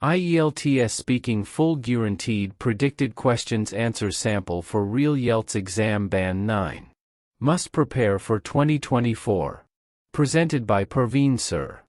IELTS Speaking Full Guaranteed Predicted Questions Answer Sample for Real ELTS Exam Band 9. Must Prepare for 2024. Presented by Parveen Sir.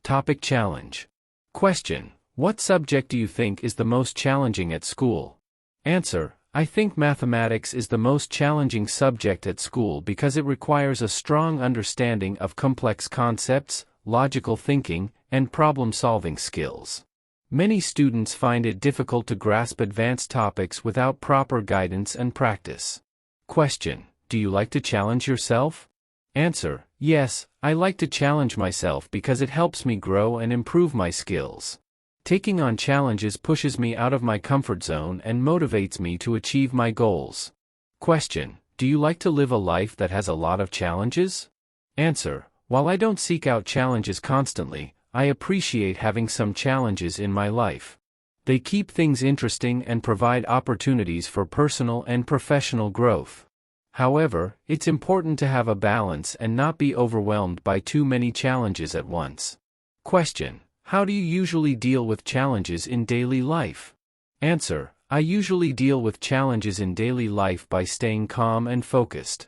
Topic Challenge. Question: what subject do you think is the most challenging at school? Answer: I think mathematics is the most challenging subject at school because it requires a strong understanding of complex concepts, logical thinking, and problem-solving skills. Many students find it difficult to grasp advanced topics without proper guidance and practice. Question: do you like to challenge yourself? Answer: yes, I like to challenge myself because it helps me grow and improve my skills. Taking on challenges pushes me out of my comfort zone and motivates me to achieve my goals. Question: do you like to live a life that has a lot of challenges? Answer: while I don't seek out challenges constantly, I appreciate having some challenges in my life. They keep things interesting and provide opportunities for personal and professional growth. However, it's important to have a balance and not be overwhelmed by too many challenges at once. Question: how do you usually deal with challenges in daily life? Answer: I usually deal with challenges in daily life by staying calm and focused.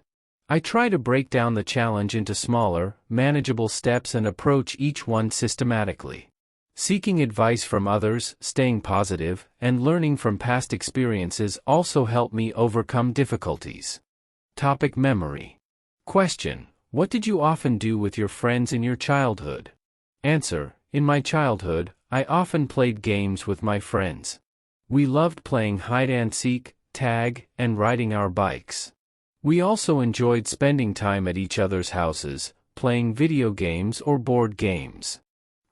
I try to break down the challenge into smaller, manageable steps and approach each one systematically. Seeking advice from others, staying positive, and learning from past experiences also help me overcome difficulties. Topic Memory. Question: what did you often do with your friends in your childhood? Answer: in my childhood, I often played games with my friends. We loved playing hide-and-seek, tag, and riding our bikes. We also enjoyed spending time at each other's houses, playing video games or board games.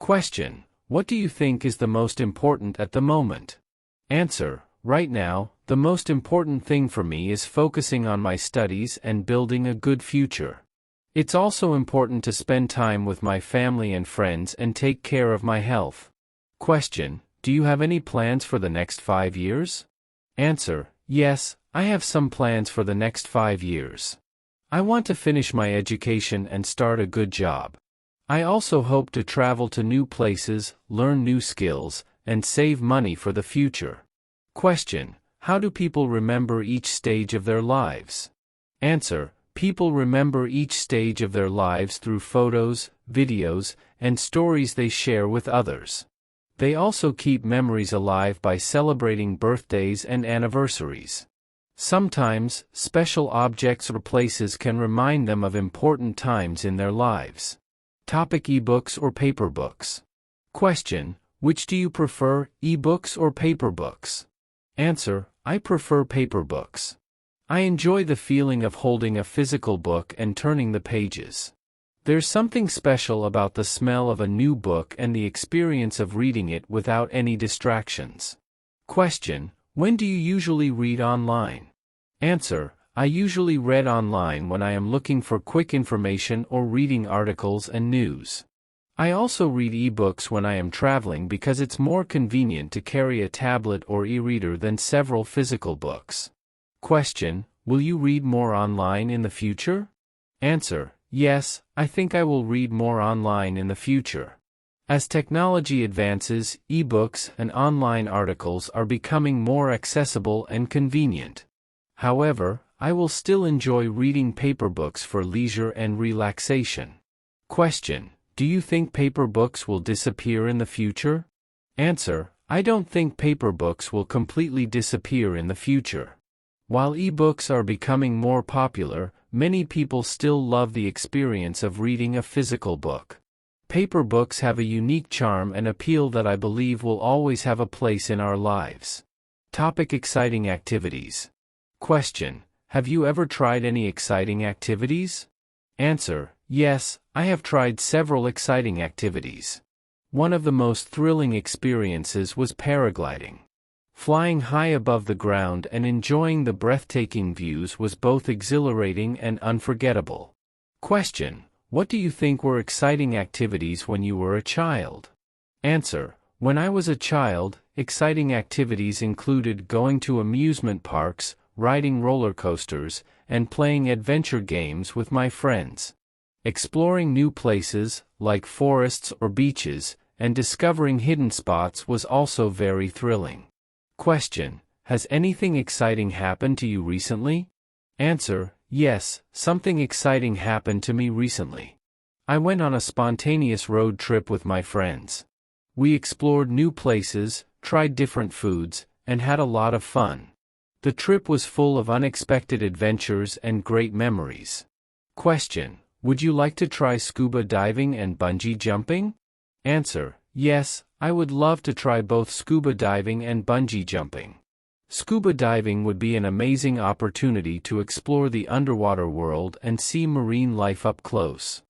Question: what do you think is the most important at the moment? Answer: right now, the most important thing for me is focusing on my studies and building a good future. It's also important to spend time with my family and friends and take care of my health. Question: do you have any plans for the next 5 years? Answer: yes, I have some plans for the next 5 years. I want to finish my education and start a good job. I also hope to travel to new places, learn new skills, and save money for the future. Question: how do people remember each stage of their lives? Answer: people remember each stage of their lives through photos, videos, and stories they share with others. They also keep memories alive by celebrating birthdays and anniversaries. Sometimes, special objects or places can remind them of important times in their lives. Topic: ebooks or paper books. Question: which do you prefer, ebooks or paper books? Answer: I prefer paper books. I enjoy the feeling of holding a physical book and turning the pages. There's something special about the smell of a new book and the experience of reading it without any distractions. Question: when do you usually read online? Answer: I usually read online when I am looking for quick information or reading articles and news. I also read ebooks when I am traveling because it's more convenient to carry a tablet or e-reader than several physical books. Question: will you read more online in the future? Answer: yes, I think I will read more online in the future. As technology advances, ebooks and online articles are becoming more accessible and convenient. However, I will still enjoy reading paper books for leisure and relaxation. Question: do you think paper books will disappear in the future? Answer: I don't think paper books will completely disappear in the future. While ebooks are becoming more popular, many people still love the experience of reading a physical book. Paper books have a unique charm and appeal that I believe will always have a place in our lives. Topic: exciting activities. Question: have you ever tried any exciting activities? Answer: yes, I have tried several exciting activities. One of the most thrilling experiences was paragliding. Flying high above the ground and enjoying the breathtaking views was both exhilarating and unforgettable. Question: what do you think were exciting activities when you were a child? Answer: when I was a child, exciting activities included going to amusement parks, riding roller coasters, and playing adventure games with my friends. Exploring new places, like forests or beaches, and discovering hidden spots was also very thrilling. Question: has anything exciting happened to you recently? Answer: yes, something exciting happened to me recently. I went on a spontaneous road trip with my friends. We explored new places, tried different foods, and had a lot of fun. The trip was full of unexpected adventures and great memories. Question: would you like to try scuba diving and bungee jumping? Answer: yes, I would love to try both scuba diving and bungee jumping. Scuba diving would be an amazing opportunity to explore the underwater world and see marine life up close.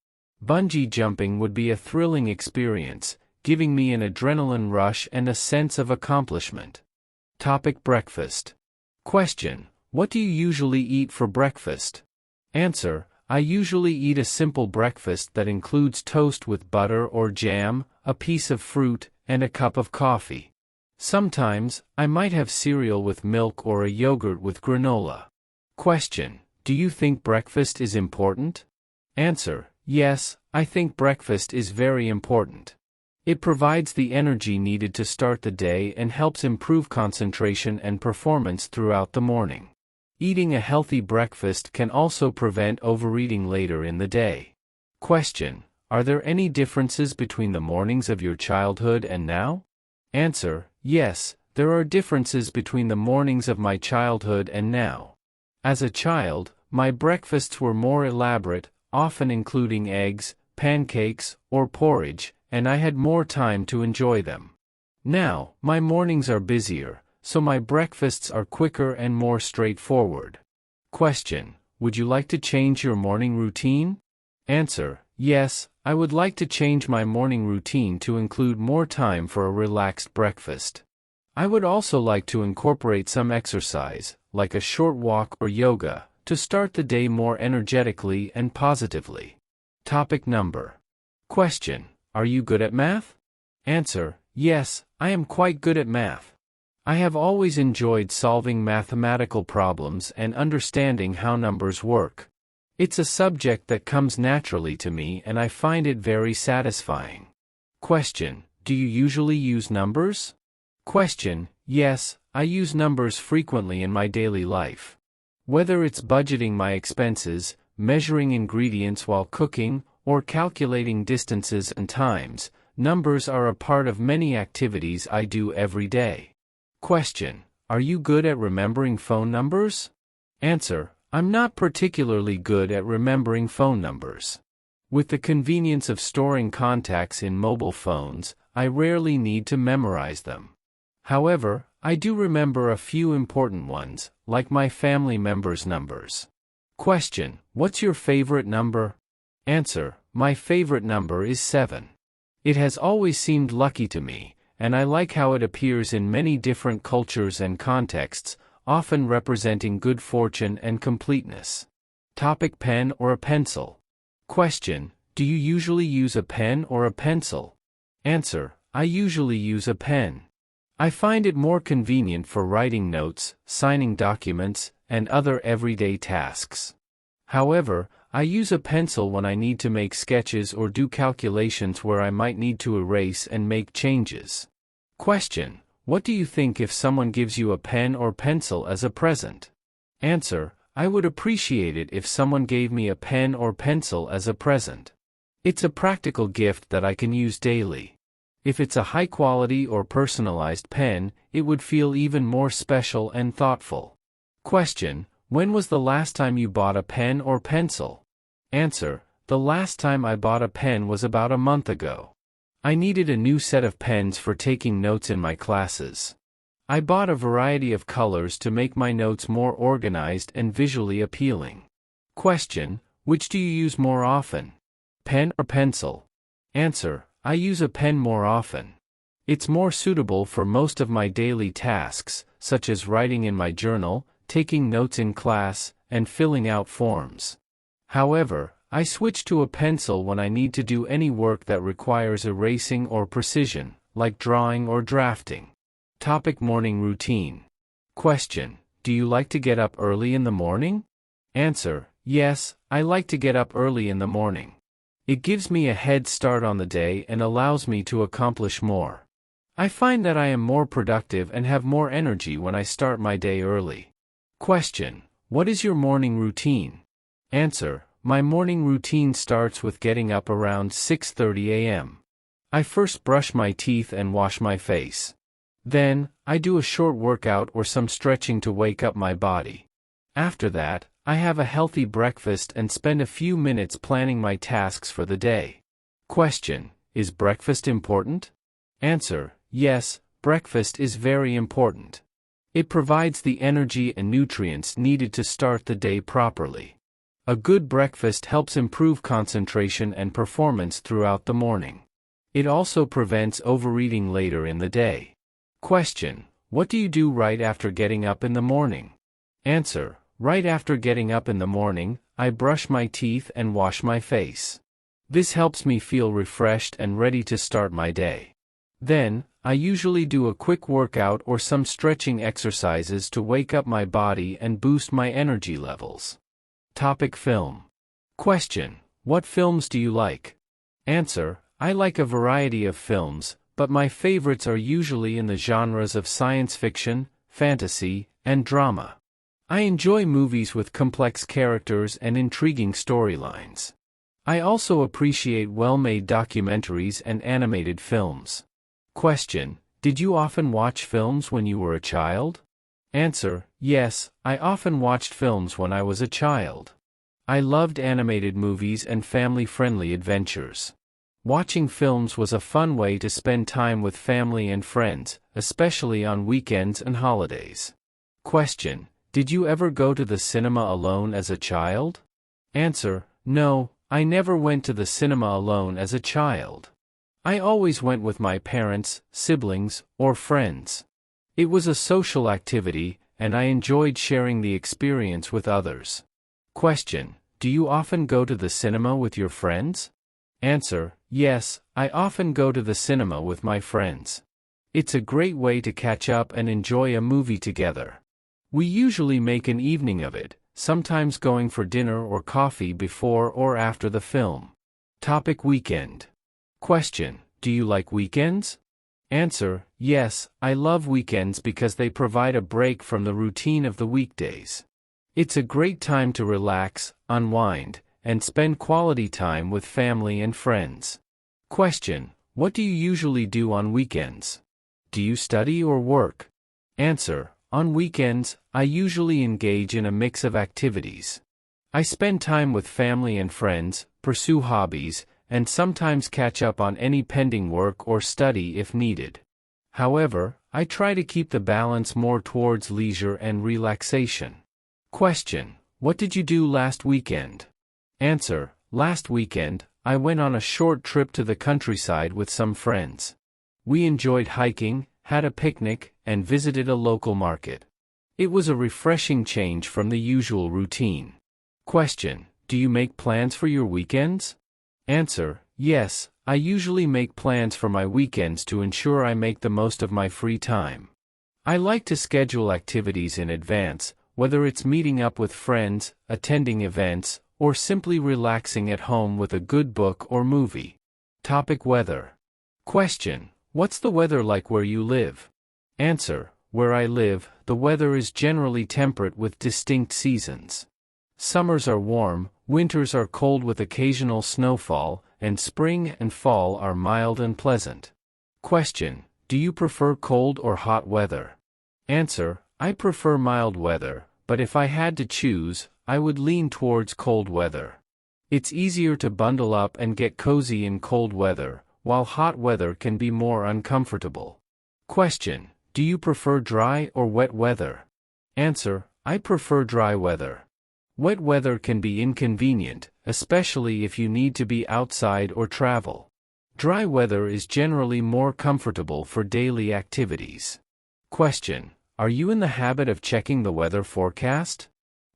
Bungee jumping would be a thrilling experience, giving me an adrenaline rush and a sense of accomplishment. Topic: breakfast. Question: what do you usually eat for breakfast? Answer: I usually eat a simple breakfast that includes toast with butter or jam, a piece of fruit, and a cup of coffee. Sometimes, I might have cereal with milk or a yogurt with granola. Question: do you think breakfast is important? Answer: yes, I think breakfast is very important. It provides the energy needed to start the day and helps improve concentration and performance throughout the morning. Eating a healthy breakfast can also prevent overeating later in the day. Question: are there any differences between the mornings of your childhood and now? Answer: yes, there are differences between the mornings of my childhood and now. As a child, my breakfasts were more elaborate, often including eggs, pancakes, or porridge, and I had more time to enjoy them. Now, my mornings are busier, so my breakfasts are quicker and more straightforward. Question: would you like to change your morning routine? Answer: yes, I would like to change my morning routine to include more time for a relaxed breakfast. I would also like to incorporate some exercise, like a short walk or yoga, to start the day more energetically and positively. Topic number. Question: are you good at math? Answer: yes, I am quite good at math. I have always enjoyed solving mathematical problems and understanding how numbers work. It's a subject that comes naturally to me and I find it very satisfying. Question: do you usually use numbers? Question: yes, I use numbers frequently in my daily life. Whether it's budgeting my expenses, measuring ingredients while cooking, or calculating distances and times, numbers are a part of many activities I do every day. Question: are you good at remembering phone numbers? Answer: I'm not particularly good at remembering phone numbers. With the convenience of storing contacts in mobile phones, I rarely need to memorize them. However, I do remember a few important ones, like my family members' numbers. Question: what's your favorite number? Answer: my favorite number is 7. It has always seemed lucky to me, and I like how it appears in many different cultures and contexts, often representing good fortune and completeness. Topic: pen or a pencil. Question: do you usually use a pen or a pencil? Answer: I usually use a pen. I find it more convenient for writing notes, signing documents, and other everyday tasks. However, I use a pencil when I need to make sketches or do calculations where I might need to erase and make changes. Question: what do you think if someone gives you a pen or pencil as a present? Answer: I would appreciate it if someone gave me a pen or pencil as a present. It's a practical gift that I can use daily. If it's a high-quality or personalized pen, it would feel even more special and thoughtful. Question: when was the last time you bought a pen or pencil? Answer: the last time I bought a pen was about a month ago. I needed a new set of pens for taking notes in my classes. I bought a variety of colors to make my notes more organized and visually appealing. Question: which do you use more often? Pen or pencil? Answer: I use a pen more often. It's more suitable for most of my daily tasks, such as writing in my journal, taking notes in class, and filling out forms. However, I switch to a pencil when I need to do any work that requires erasing or precision, like drawing or drafting. Topic: morning routine. Question: do you like to get up early in the morning? Answer: yes, I like to get up early in the morning. It gives me a head start on the day and allows me to accomplish more. I find that I am more productive and have more energy when I start my day early. Question: what is your morning routine? Answer: my morning routine starts with getting up around 6:30 a.m. I first brush my teeth and wash my face. Then, I do a short workout or some stretching to wake up my body. After that, I have a healthy breakfast and spend a few minutes planning my tasks for the day. Question: is breakfast important? Answer: yes, breakfast is very important. It provides the energy and nutrients needed to start the day properly. A good breakfast helps improve concentration and performance throughout the morning. It also prevents overeating later in the day. Question: what do you do right after getting up in the morning? Answer: right after getting up in the morning, I brush my teeth and wash my face. This helps me feel refreshed and ready to start my day. Then, I usually do a quick workout or some stretching exercises to wake up my body and boost my energy levels. Topic: film. Question: what films do you like? Answer: I like a variety of films, but my favorites are usually in the genres of science fiction, fantasy, and drama. I enjoy movies with complex characters and intriguing storylines. I also appreciate well-made documentaries and animated films. Question: did you often watch films when you were a child? Answer: yes, I often watched films when I was a child. I loved animated movies and family-friendly adventures. Watching films was a fun way to spend time with family and friends, especially on weekends and holidays. Question: did you ever go to the cinema alone as a child? Answer: no, I never went to the cinema alone as a child. I always went with my parents, siblings, or friends. It was a social activity, and I enjoyed sharing the experience with others. Question: do you often go to the cinema with your friends? Answer: yes, I often go to the cinema with my friends. It's a great way to catch up and enjoy a movie together. We usually make an evening of it, sometimes going for dinner or coffee before or after the film. Topic: weekend. Question: do you like weekends? Answer: yes, I love weekends because they provide a break from the routine of the weekdays. It's a great time to relax, unwind, and spend quality time with family and friends. Question: what do you usually do on weekends? Do you study or work? Answer: on weekends, I usually engage in a mix of activities. I spend time with family and friends, pursue hobbies, and sometimes catch up on any pending work or study if needed. However, I try to keep the balance more towards leisure and relaxation. Question: what did you do last weekend? Answer: last weekend, I went on a short trip to the countryside with some friends. We enjoyed hiking, had a picnic, and visited a local market. It was a refreshing change from the usual routine. Question: do you make plans for your weekends? Answer: yes, I usually make plans for my weekends to ensure I make the most of my free time. I like to schedule activities in advance, whether it's meeting up with friends, attending events, or simply relaxing at home with a good book or movie. Topic: weather. Question: what's the weather like where you live? Answer: where I live, the weather is generally temperate with distinct seasons. Summers are warm, winters are cold with occasional snowfall, and spring and fall are mild and pleasant. Question: do you prefer cold or hot weather? Answer: I prefer mild weather, but if I had to choose, I would lean towards cold weather. It's easier to bundle up and get cozy in cold weather, while hot weather can be more uncomfortable. Question: do you prefer dry or wet weather? Answer: I prefer dry weather. Wet weather can be inconvenient, especially if you need to be outside or travel. Dry weather is generally more comfortable for daily activities. Question: are you in the habit of checking the weather forecast?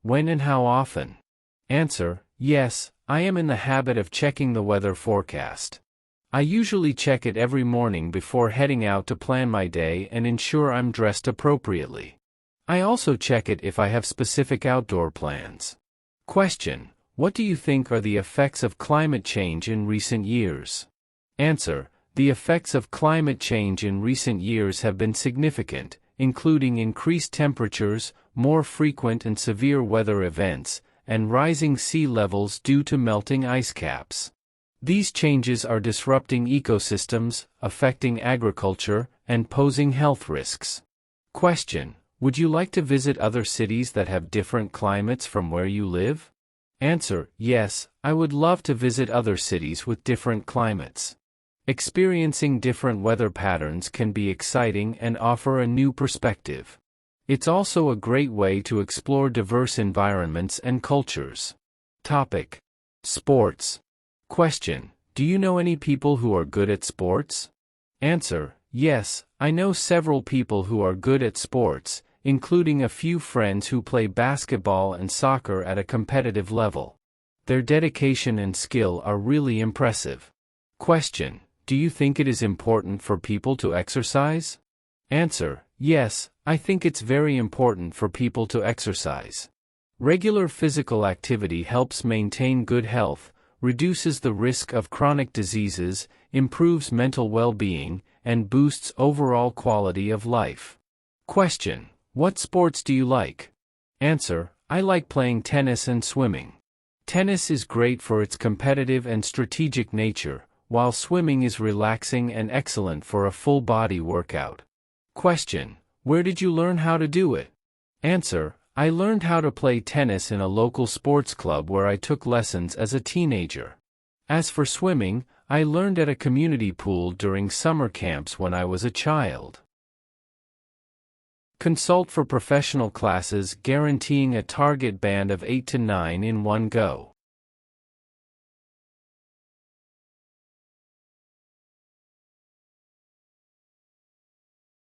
When and how often? Answer: yes, I am in the habit of checking the weather forecast. I usually check it every morning before heading out to plan my day and ensure I'm dressed appropriately. I also check it if I have specific outdoor plans. Question: What do you think are the effects of climate change in recent years? Answer: the effects of climate change in recent years have been significant, including increased temperatures, more frequent and severe weather events, and rising sea levels due to melting ice caps. These changes are disrupting ecosystems, affecting agriculture, and posing health risks. Question: would you like to visit other cities that have different climates from where you live? Answer: yes, I would love to visit other cities with different climates. Experiencing different weather patterns can be exciting and offer a new perspective. It's also a great way to explore diverse environments and cultures. Topic: sports. Question: do you know any people who are good at sports? Answer: yes, I know several people who are good at sports, including a few friends who play basketball and soccer at a competitive level. Their dedication and skill are really impressive. Question: do you think it is important for people to exercise? Answer: yes, I think it's very important for people to exercise. Regular physical activity helps maintain good health, reduces the risk of chronic diseases, improves mental well-being, and boosts overall quality of life. Question: what sports do you like? Answer: I like playing tennis and swimming. Tennis is great for its competitive and strategic nature, while swimming is relaxing and excellent for a full-body workout. Question: where did you learn how to do it? Answer: I learned how to play tennis in a local sports club where I took lessons as a teenager. As for swimming, I learned at a community pool during summer camps when I was a child. Consult for professional classes guaranteeing a target band of 8 to 9 in one go.